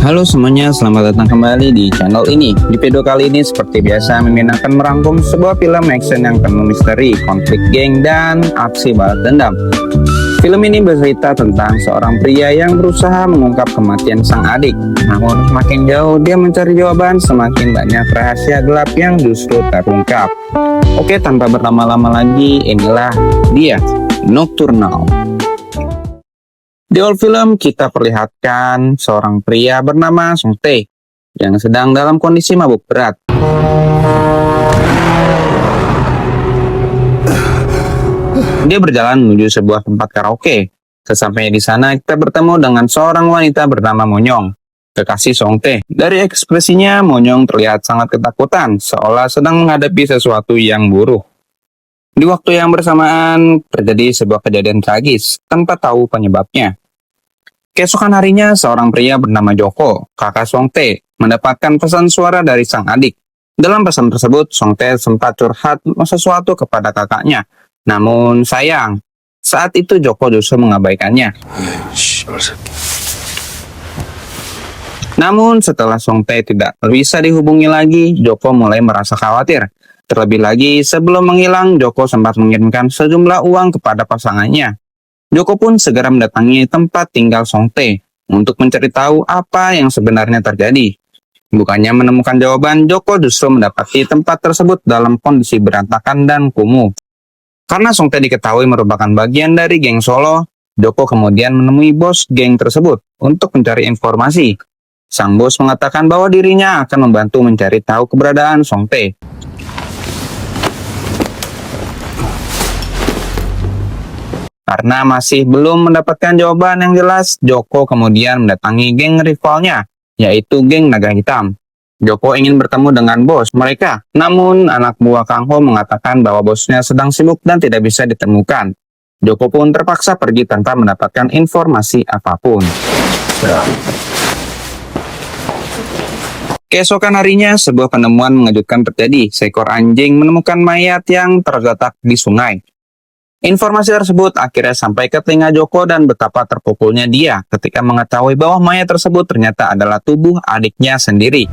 Halo semuanya, selamat datang kembali di channel ini. Di video kali ini seperti biasa Mimin akan merangkum sebuah film action yang penuh misteri, konflik geng, dan aksi balas dendam. Film ini bercerita tentang seorang pria yang berusaha mengungkap kematian sang adik. Namun semakin jauh dia mencari jawaban, semakin banyak rahasia gelap yang justru terungkap. Oke, tanpa berlama-lama lagi, inilah dia, Nocturnal. Di awal film kita perlihatkan seorang pria bernama Song Tae yang sedang dalam kondisi mabuk berat. Dia berjalan menuju sebuah tempat karaoke. Sesampainya di sana kita bertemu dengan seorang wanita bernama Monyong, kekasih Song Tae. Dari ekspresinya Monyong terlihat sangat ketakutan, seolah sedang menghadapi sesuatu yang buruk. Di waktu yang bersamaan, terjadi sebuah kejadian tragis tanpa tahu penyebabnya. Keesokan harinya, seorang pria bernama Joko, kakak Song Tae, mendapatkan pesan suara dari sang adik. Dalam pesan tersebut, Song Tae sempat curhat sesuatu kepada kakaknya. Namun sayang, saat itu Joko justru mengabaikannya. Namun setelah Song Tae tidak bisa dihubungi lagi, Joko mulai merasa khawatir. Terlebih lagi, sebelum menghilang, Joko sempat mengirimkan sejumlah uang kepada pasangannya. Joko pun segera mendatangi tempat tinggal Song Tae untuk mencari tahu apa yang sebenarnya terjadi. Bukannya menemukan jawaban, Joko justru mendapati tempat tersebut dalam kondisi berantakan dan kumuh. Karena Song Tae diketahui merupakan bagian dari geng Solo, Joko kemudian menemui bos geng tersebut untuk mencari informasi. Sang bos mengatakan bahwa dirinya akan membantu mencari tahu keberadaan Song Tae. Karena masih belum mendapatkan jawaban yang jelas, Joko kemudian mendatangi geng rivalnya, yaitu geng Naga Hitam. Joko ingin bertemu dengan bos mereka, namun anak buah Kang Ho mengatakan bahwa bosnya sedang sibuk dan tidak bisa ditemukan. Joko pun terpaksa pergi tanpa mendapatkan informasi apapun. Keesokan harinya, sebuah penemuan mengejutkan terjadi. Seekor anjing menemukan mayat yang tergeletak di sungai. Informasi tersebut akhirnya sampai ke telinga Joko dan betapa terpukulnya dia ketika mengetahui bahwa mayat tersebut ternyata adalah tubuh adiknya sendiri.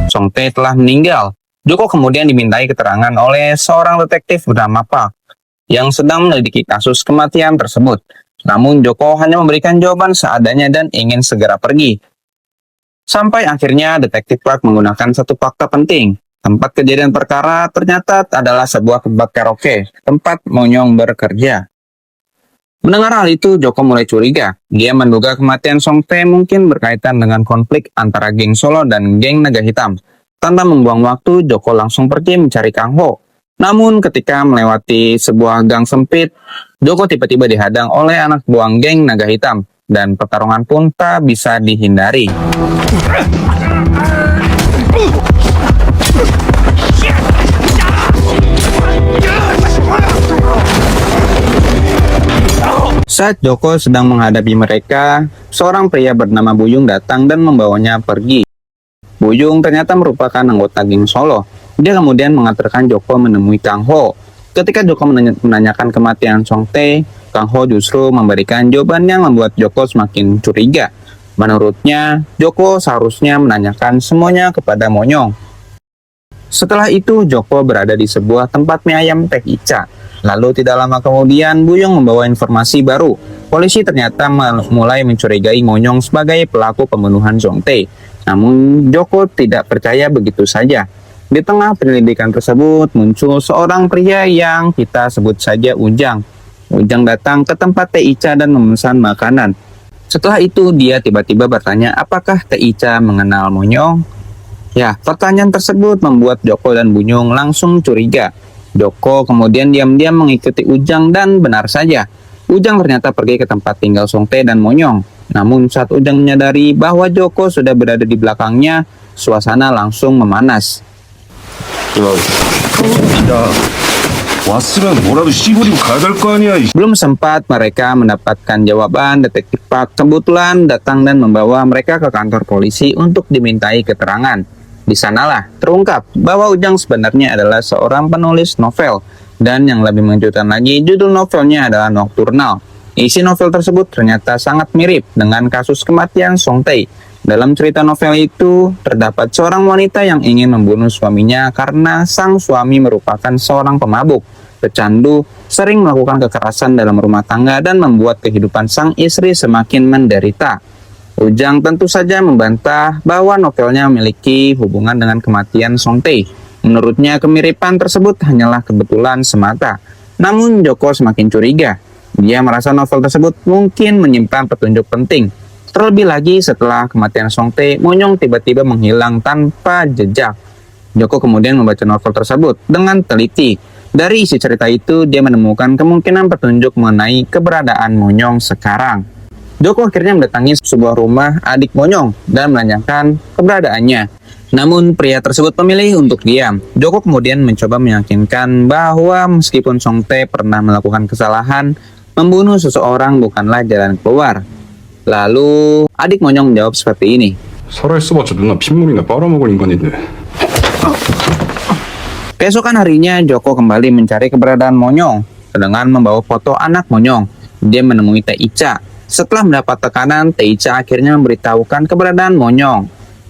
Song Tae telah meninggal. Joko kemudian dimintai keterangan oleh seorang detektif bernama Park yang sedang menyelidiki kasus kematian tersebut. Namun Joko hanya memberikan jawaban seadanya dan ingin segera pergi. Sampai akhirnya detektif Park menggunakan satu fakta penting. Tempat kejadian perkara ternyata adalah sebuah tempat karaoke, tempat Monyong bekerja. Mendengar hal itu, Joko mulai curiga. Dia menduga kematian Song Tae mungkin berkaitan dengan konflik antara geng Solo dan geng Naga Hitam. Tanpa membuang waktu, Joko langsung pergi mencari Kang Ho. Namun ketika melewati sebuah gang sempit, Joko tiba-tiba dihadang oleh anak buah geng Naga Hitam, dan pertarungan pun tak bisa dihindari. Saat Joko sedang menghadapi mereka, seorang pria bernama Buyung datang dan membawanya pergi. Buyung ternyata merupakan anggota geng Solo. Dia kemudian mengantarkan Joko menemui Kang Ho. Ketika Joko menanyakan kematian Song Tae, Kang Ho justru memberikan jawaban yang membuat Joko semakin curiga. Menurutnya, Joko seharusnya menanyakan semuanya kepada Monyong. Setelah itu, Joko berada di sebuah tempat mie ayam Teh Ica. Lalu tidak lama kemudian, Buyung membawa informasi baru. Polisi ternyata mulai mencurigai Monyong sebagai pelaku pembunuhan Song Tae. Namun, Joko tidak percaya begitu saja. Di tengah penyelidikan tersebut, muncul seorang pria yang kita sebut saja Ujang. Ujang datang ke tempat Teh Ica dan memesan makanan. Setelah itu, dia tiba-tiba bertanya apakah Teh Ica mengenal Monyong. Ya, pertanyaan tersebut membuat Joko dan Buyung langsung curiga. Joko kemudian diam-diam mengikuti Ujang dan benar saja, Ujang ternyata pergi ke tempat tinggal Song Tae dan Monyong. Namun saat Ujang menyadari bahwa Joko sudah berada di belakangnya, suasana langsung memanas. Belum sempat mereka mendapatkan jawaban, detektif Park kebetulan datang dan membawa mereka ke kantor polisi untuk dimintai keterangan. Di sanalah terungkap bahwa Ujang sebenarnya adalah seorang penulis novel. Dan yang lebih mengejutkan lagi, judul novelnya adalah Nocturnal. Isi novel tersebut ternyata sangat mirip dengan kasus kematian Song Tae. Dalam cerita novel itu, terdapat seorang wanita yang ingin membunuh suaminya karena sang suami merupakan seorang pemabuk, pecandu, sering melakukan kekerasan dalam rumah tangga dan membuat kehidupan sang istri semakin menderita. Ujang tentu saja membantah bahwa novelnya memiliki hubungan dengan kematian Song Tae. Menurutnya, kemiripan tersebut hanyalah kebetulan semata. Namun, Joko semakin curiga. Dia merasa novel tersebut mungkin menyimpan petunjuk penting. Terlebih lagi setelah kematian Song Tae, Monyong tiba-tiba menghilang tanpa jejak. Joko kemudian membaca novel tersebut dengan teliti. Dari isi cerita itu, dia menemukan kemungkinan petunjuk mengenai keberadaan Monyong sekarang. Joko akhirnya mendatangi sebuah rumah adik Monyong dan menanyakan keberadaannya. Namun pria tersebut memilih untuk diam. Joko kemudian mencoba meyakinkan bahwa meskipun Song Tae pernah melakukan kesalahan, membunuh seseorang bukanlah jalan keluar. Lalu adik Monyong menjawab seperti ini. 살아있어봤자 누나 핏물이나 빨아먹을 인간인데. Keesokan harinya Joko kembali mencari keberadaan Monyong dengan membawa foto anak Monyong. Dia menemui Teh Ica. Setelah mendapat tekanan, Teh Ica akhirnya memberitahukan keberadaan Monyong.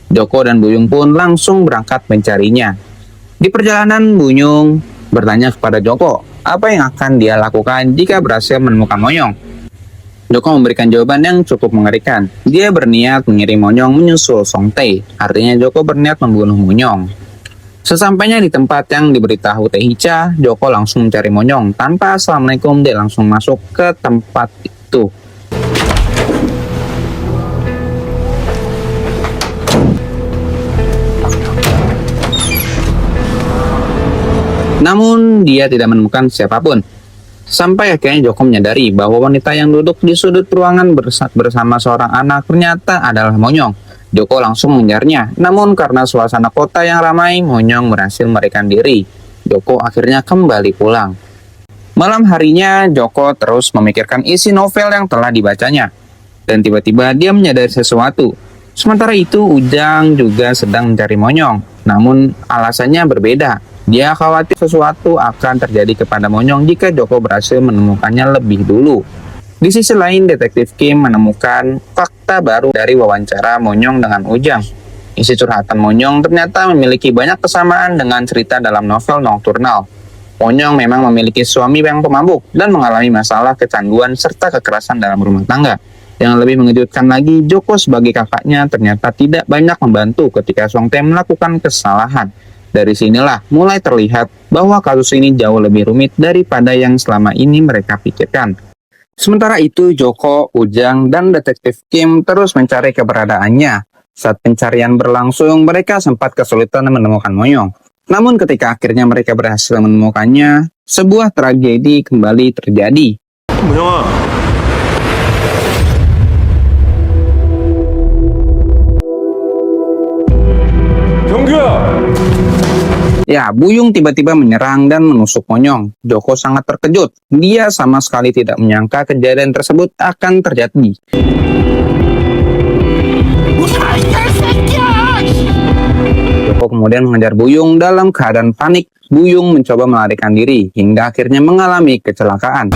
Joko dan Buyung pun langsung berangkat mencarinya. Di perjalanan, Buyung bertanya kepada Joko apa yang akan dia lakukan jika berhasil menemukan Monyong. Joko memberikan jawaban yang cukup mengerikan. Dia berniat mengirim Monyong menyusul Song Tae. Artinya Joko berniat membunuh Monyong. Sesampainya di tempat yang diberitahu Teh Ica, Joko langsung mencari Monyong. Tanpa assalamualaikum, dia langsung masuk ke tempat itu. Namun dia tidak menemukan siapapun. Sampai akhirnya Joko menyadari bahwa wanita yang duduk di sudut ruangan bersama seorang anak ternyata adalah Monyong. Joko langsung mengejarnya. Namun karena suasana kota yang ramai, Monyong berhasil melarikan diri. Joko akhirnya kembali pulang. Malam harinya, Joko terus memikirkan isi novel yang telah dibacanya. Dan tiba-tiba dia menyadari sesuatu. Sementara itu, Ujang juga sedang mencari Monyong. Namun alasannya berbeda. Dia khawatir sesuatu akan terjadi kepada Monyong jika Joko berhasil menemukannya lebih dulu. Di sisi lain, Detektif Kim menemukan fakta baru dari wawancara Monyong dengan Ujang. Isi curhatan Monyong ternyata memiliki banyak kesamaan dengan cerita dalam novel Nocturnal. Monyong memang memiliki suami yang pemabuk dan mengalami masalah kecanduan serta kekerasan dalam rumah tangga. Yang lebih mengejutkan lagi, Joko sebagai kakaknya ternyata tidak banyak membantu ketika Song Tae melakukan kesalahan. Dari sinilah mulai terlihat bahwa kasus ini jauh lebih rumit daripada yang selama ini mereka pikirkan. Sementara itu, Joko, Ujang, dan Detektif Kim terus mencari keberadaannya. Saat pencarian berlangsung, mereka sempat kesulitan menemukan Monyong. Namun ketika akhirnya mereka berhasil menemukannya, sebuah tragedi kembali terjadi. 뭐야? 병규야! Ya, Buyung tiba-tiba menyerang dan menusuk Monyong. Joko sangat terkejut. Dia sama sekali tidak menyangka kejadian tersebut akan terjadi. Joko kemudian mengejar Buyung dalam keadaan panik. Buyung mencoba melarikan diri hingga akhirnya mengalami kecelakaan.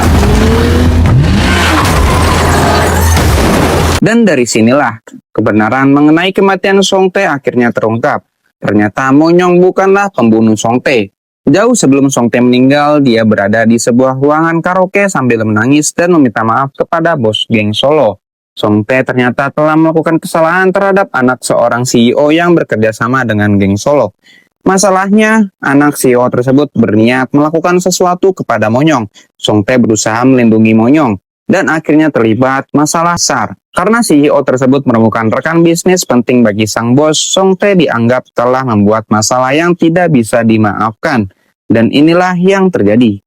Dan dari sinilah kebenaran mengenai kematian Song Tae akhirnya terungkap. Ternyata Monyong bukanlah pembunuh Song Tae. Jauh sebelum Song Tae meninggal, dia berada di sebuah ruangan karaoke sambil menangis dan meminta maaf kepada bos geng Solo. Song Tae ternyata telah melakukan kesalahan terhadap anak seorang CEO yang bekerja sama dengan geng Solo. Masalahnya, anak CEO tersebut berniat melakukan sesuatu kepada Monyong. Song Tae berusaha melindungi Monyong dan akhirnya terlibat masalah besar. Karena CEO tersebut menemukan rekan bisnis penting bagi sang bos, Song Tae dianggap telah membuat masalah yang tidak bisa dimaafkan. Dan inilah yang terjadi.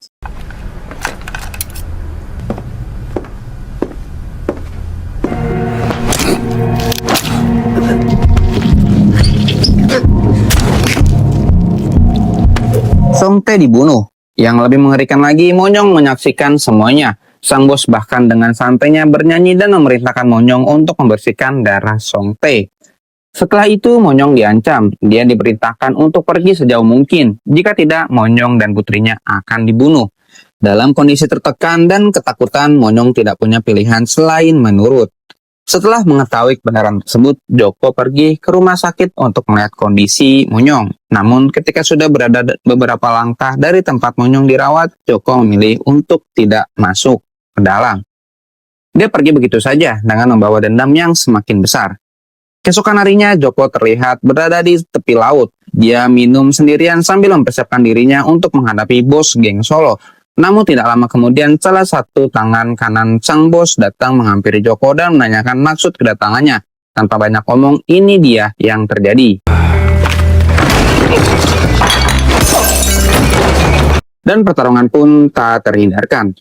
Song Tae dibunuh. Yang lebih mengerikan lagi, Monyong menyaksikan semuanya. Sang bos bahkan dengan santainya bernyanyi dan memerintahkan Monyong untuk membersihkan darah Song Tae. Setelah itu, Monyong diancam. Dia diperintahkan untuk pergi sejauh mungkin. Jika tidak, Monyong dan putrinya akan dibunuh. Dalam kondisi tertekan dan ketakutan, Monyong tidak punya pilihan selain menurut. Setelah mengetahui kebenaran tersebut, Joko pergi ke rumah sakit untuk melihat kondisi Monyong. Namun ketika sudah berada beberapa langkah dari tempat Monyong dirawat, Joko memilih untuk tidak masuk ke dalam. Dia pergi begitu saja dengan membawa dendam yang semakin besar. Keesokan harinya, Joko terlihat berada di tepi laut. Dia minum sendirian sambil mempersiapkan dirinya untuk menghadapi bos geng Solo. Namun tidak lama kemudian, salah satu tangan kanan sang bos datang menghampiri Joko dan menanyakan maksud kedatangannya. Tanpa banyak omong, ini dia yang terjadi. Dan pertarungan pun tak terhindarkan.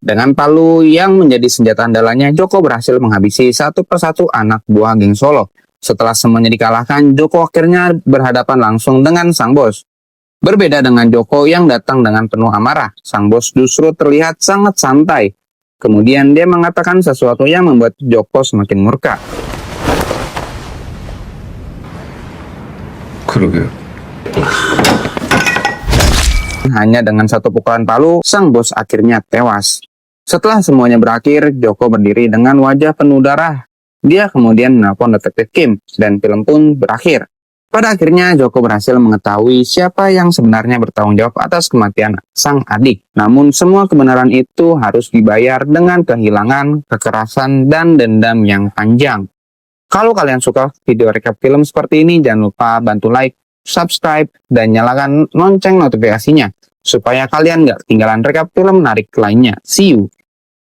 Dengan palu yang menjadi senjata andalannya, Joko berhasil menghabisi satu persatu anak buah geng Solo. Setelah semuanya dikalahkan, Joko akhirnya berhadapan langsung dengan sang bos. Berbeda dengan Joko yang datang dengan penuh amarah, sang bos justru terlihat sangat santai. Kemudian dia mengatakan sesuatu yang membuat Joko semakin murka. 그러게. Hanya dengan satu pukulan palu, sang bos akhirnya tewas. Setelah semuanya berakhir, Joko berdiri dengan wajah penuh darah. Dia kemudian menelpon detektif Kim, dan film pun berakhir. Pada akhirnya, Joko berhasil mengetahui siapa yang sebenarnya bertanggung jawab atas kematian sang adik. Namun, semua kebenaran itu harus dibayar dengan kehilangan, kekerasan, dan dendam yang panjang. Kalau kalian suka video recap film seperti ini, jangan lupa bantu like, subscribe, dan nyalakan lonceng notifikasinya supaya kalian nggak ketinggalan rekap film menarik lainnya. See you!